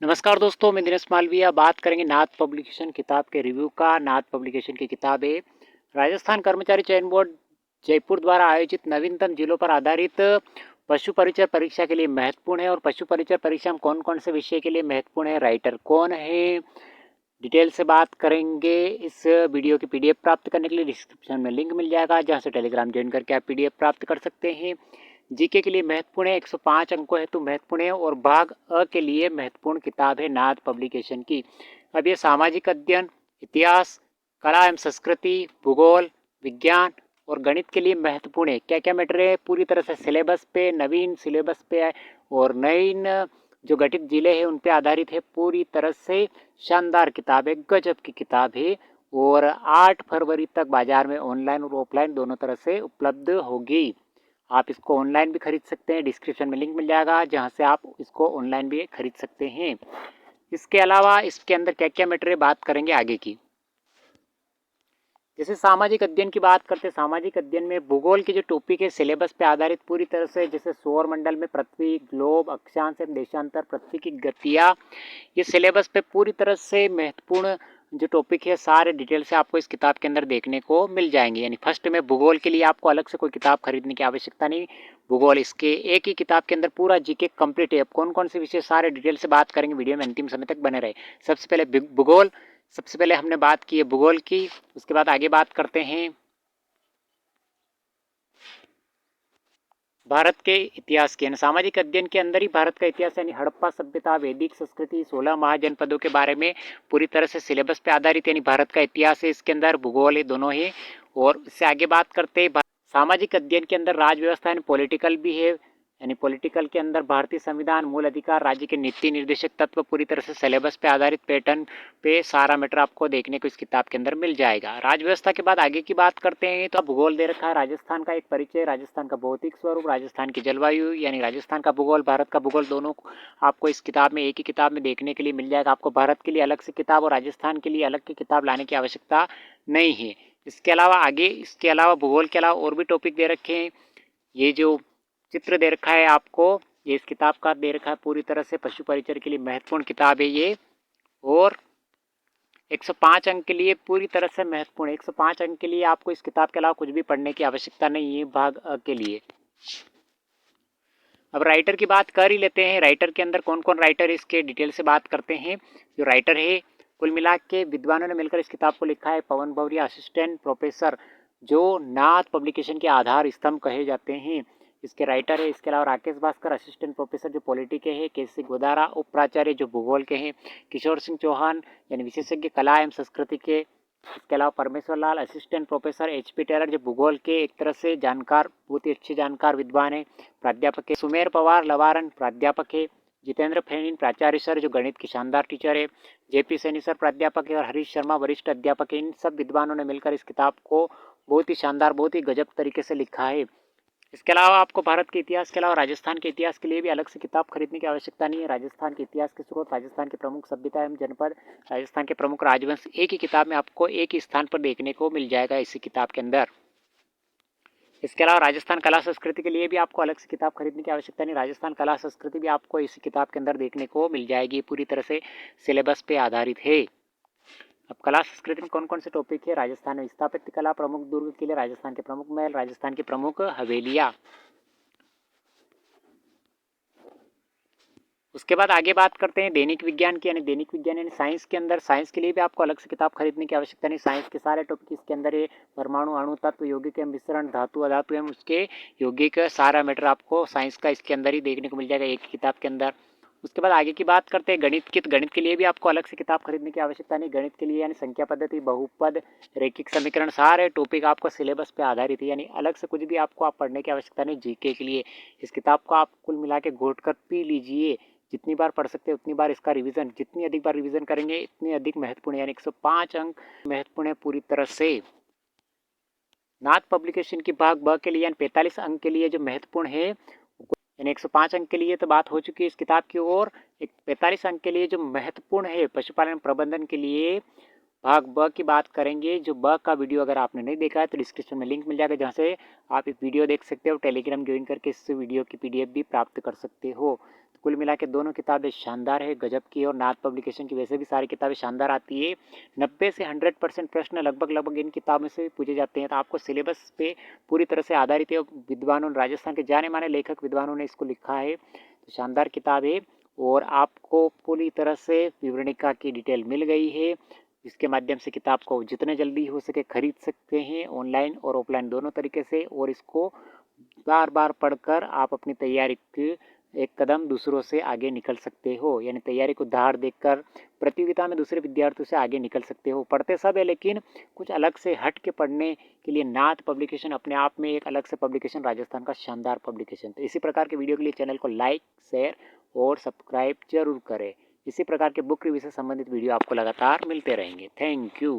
नमस्कार दोस्तों, मैं दिनेश मालविया बात करेंगे नाथ पब्लिकेशन किताब के रिव्यू का। नाथ पब्लिकेशन की किताब है राजस्थान कर्मचारी चयन बोर्ड जयपुर द्वारा आयोजित नवीनतम जिलों पर आधारित पशु परिचय परीक्षा के लिए महत्वपूर्ण है। और पशु परिचय परीक्षा में कौन कौन से विषय के लिए महत्वपूर्ण है, राइटर कौन है, डिटेल से बात करेंगे। इस वीडियो की पीडीएफ प्राप्त करने के लिए डिस्क्रिप्शन में लिंक मिल जाएगा, जहां से टेलीग्राम ज्वाइन करके आप पीडीएफ प्राप्त कर सकते हैं। जीके के लिए महत्वपूर्ण है, 105 अंकों हेतु महत्वपूर्ण है। और भाग अ के लिए महत्वपूर्ण किताब है नाथ पब्लिकेशन की। अब ये सामाजिक अध्ययन, इतिहास, कला एवं संस्कृति, भूगोल, विज्ञान और गणित के लिए महत्वपूर्ण है। क्या क्या मैटर है, पूरी तरह से सिलेबस पे, नवीन सिलेबस पे है और नवीन जो गठित जिले हैं उन पे आधारित है। पूरी तरह से शानदार किताब है, गजब की किताब है। और 8 फरवरी तक बाजार में ऑनलाइन और ऑफलाइन दोनों तरह से उपलब्ध होगी। आप इसको ऑनलाइन भी खरीद सकते हैं, डिस्क्रिप्शन में लिंक मिल जाएगा जहां से आप इसको ऑनलाइन भी खरीद सकते हैं। इसके अलावा इसके अंदर क्या क्या मैटर है, बात करेंगे आगे की। जैसे सामाजिक अध्ययन की बात करते हैं, सामाजिक अध्ययन में भूगोल के जो टॉपिक है सिलेबस पे आधारित पूरी तरह से, जैसे सौर मंडल में पृथ्वी, ग्लोब, अक्षांश एवं देशांतर, पृथ्वी की गतियां, ये सिलेबस पे पूरी तरह से महत्वपूर्ण जो टॉपिक है सारे डिटेल से आपको इस किताब के अंदर देखने को मिल जाएंगे। यानी फर्स्ट में भूगोल के लिए आपको अलग से कोई किताब खरीदने की आवश्यकता नहीं। भूगोल इसके एक ही किताब के अंदर पूरा जीके कंप्लीट है। अब कौन कौन से विषय सारे डिटेल से बात करेंगे, वीडियो में अंतिम समय तक बने रहे। सबसे पहले भूगोल, सबसे पहले हमने बात की है भूगोल की। उसके बाद आगे बात करते हैं भारत के इतिहास के। सामाजिक अध्ययन के अंदर ही भारत का इतिहास यानी हड़प्पा सभ्यता, वैदिक संस्कृति, 16 महाजनपदों के बारे में पूरी तरह से सिलेबस पे आधारित यानी भारत का इतिहास है इसके अंदर, भूगोल है दोनों ही। और इससे आगे बात करते हैं सामाजिक अध्ययन के अंदर राज व्यवस्था यानी पॉलिटिकल भी है। यानी पॉलिटिकल के अंदर भारतीय संविधान, मूल अधिकार, राज्य के नीति निर्देशक तत्व, पूरी तरह से सिलेबस पे आधारित पैटर्न पे सारा मैटर आपको देखने को इस किताब के अंदर मिल जाएगा। राज व्यवस्था के बाद आगे की बात करते हैं तो भूगोल दे रखा है, राजस्थान का एक परिचय, राजस्थान का भौतिक स्वरूप, राजस्थान की जलवायु, यानी राजस्थान का भूगोल, भारत का भूगोल, दोनों आपको इस किताब में एक ही किताब में देखने के लिए मिल जाएगा। आपको भारत के लिए अलग से किताब और राजस्थान के लिए अलग की किताब लाने की आवश्यकता नहीं है। इसके अलावा आगे, इसके अलावा भूगोल के अलावा और भी टॉपिक दे रखे हैं। ये जो चित्र दे रखा है आपको, ये इस किताब का दे रखा है पूरी तरह से, पशु परिचय के लिए महत्वपूर्ण किताब है ये। और 105 अंक के लिए पूरी तरह से महत्वपूर्ण है। 105 अंक के लिए आपको इस किताब के अलावा कुछ भी पढ़ने की आवश्यकता नहीं है भाग अ के लिए। अब राइटर की बात कर ही लेते हैं। राइटर के अंदर कौन कौन राइटर है इसके डिटेल से बात करते हैं। जो राइटर है, कुल मिला के विद्वानों ने मिलकर इस किताब को लिखा है। पवन भवरिया असिस्टेंट प्रोफेसर, जो नाथ पब्लिकेशन के आधार स्तंभ कहे जाते हैं, इसके राइटर है। इसके अलावा राकेश भास्कर असिस्टेंट प्रोफेसर जो पॉलिटी के हैं, केसी गोदारा उप प्राचार्य जो भूगोल के हैं, किशोर सिंह चौहान यानी विशेषज्ञ कला एवं संस्कृति के। इसके अलावा परमेश्वर लाल असिस्टेंट प्रोफेसर, HP टेलर जो भूगोल के एक तरह से जानकार, बहुत ही अच्छे जानकार विद्वान है, प्राध्यापक है। सुमेर पवार लवारन प्राध्यापक है। जितेंद्र फैनिन प्राचार्य सर जो गणित की शानदार टीचर है। JP सैनी सर प्राध्यापक है और हरीश शर्मा वरिष्ठ अध्यापक है। इन सब विद्वानों ने मिलकर इस किताब को बहुत ही शानदार, बहुत ही गजब तरीके से लिखा है। इसके अलावा आपको भारत के इतिहास के अलावा राजस्थान के इतिहास के लिए भी अलग से किताब खरीदने की आवश्यकता नहीं है। राजस्थान के इतिहास के स्रोत, राजस्थान के प्रमुख सभ्यता एवं जनपद, राजस्थान के प्रमुख राजवंश एक ही किताब में आपको एक ही स्थान पर देखने को मिल जाएगा इसी किताब के अंदर। इसके अलावा राजस्थान कला संस्कृति के लिए भी आपको अलग से किताब खरीदने की आवश्यकता नहीं। राजस्थान कला संस्कृति भी आपको इसी किताब के अंदर देखने को मिल जाएगी, पूरी तरह से सिलेबस पे आधारित है। अब कला संस्कृति में कौन कौन से टॉपिक है। राजस्थान में स्थापत्य कला, प्रमुख दुर्ग किले, राजस्थान के प्रमुख महल, राजस्थान की प्रमुख हवेलियाँ। उसके बाद आगे बात करते हैं दैनिक विज्ञान की। यानी दैनिक विज्ञान यानी साइंस के अंदर, साइंस के लिए भी आपको अलग से किताब खरीदने की आवश्यकता नहीं। साइंस के सारे टॉपिक इसके अंदर है। परमाणु, अणु तत्व, यौगिक एवं मिश्रण, धातु अधातु एवं उसके यौगिक, सारा मैटर आपको साइंस का इसके अंदर ही देखने को मिल जाएगा एक किताब के अंदर। उसके बाद आगे की बात करते हैं गणित की। तो गणित के लिए भी आपको अलग से किताब खरीदने की आवश्यकता नहीं। गणित के लिए यानी संख्या पद्धति, बहुपद, रैखिक समीकरण, सारे टॉपिक आपको सिलेबस पे आधारित है। यानी अलग से कुछ भी आपको आप पढ़ने की आवश्यकता नहीं। जीके के लिए इस किताब को आप कुल मिला के घोट कर पी लीजिए। जितनी बार पढ़ सकते हैं उतनी बार इसका रिवीजन, जितनी अधिक बार रिवीजन करेंगे इतनी अधिक महत्वपूर्ण, यानी 105 अंक महत्वपूर्ण है पूरी तरह से। नाथ पब्लिकेशन की भाग ब के लिए यानी 45 अंक के लिए जो महत्वपूर्ण है, यानी 105 अंक के लिए तो बात हो चुकी है इस किताब की। और एक 45 अंक के लिए जो महत्वपूर्ण है पशुपालन प्रबंधन के लिए भाग ब की बात करेंगे। जो ब का वीडियो अगर आपने नहीं देखा है तो डिस्क्रिप्शन में लिंक मिल जाएगा, जहाँ से आप एक वीडियो देख सकते हो। टेलीग्राम ज्वाइन करके इस वीडियो की पीडीएफ भी प्राप्त कर सकते हो। तो कुल मिला के दोनों किताबें शानदार है, गजब की। और नाथ पब्लिकेशन की वैसे भी सारी किताबें शानदार आती है। 90 से 100% प्रश्न लगभग इन किताबों से पूछे जाते हैं। तो आपको सिलेबस पे पूरी तरह से आधारित है। विद्वानों, राजस्थान के जाने माने लेखक विद्वानों ने इसको लिखा है। तो शानदार किताब है और आपको पूरी तरह से विवरणिका की डिटेल मिल गई है। इसके माध्यम से किताब को जितने जल्दी हो सके खरीद सकते हैं, ऑनलाइन और ऑफलाइन दोनों तरीके से। और इसको बार बार पढ़कर आप अपनी तैयारी के एक कदम दूसरों से आगे निकल सकते हो, यानी तैयारी को धार देखकर प्रतियोगिता में दूसरे विद्यार्थियों से आगे निकल सकते हो। पढ़ते सब है, लेकिन कुछ अलग से हट के पढ़ने के लिए नाथ पब्लिकेशन अपने आप में एक अलग से पब्लिकेशन, राजस्थान का शानदार पब्लिकेशन। तो इसी प्रकार के वीडियो के लिए चैनल को लाइक, शेयर और सब्सक्राइब जरूर करें। इसी प्रकार के बुक रिव्यू से संबंधित वीडियो आपको लगातार मिलते रहेंगे। Thank you.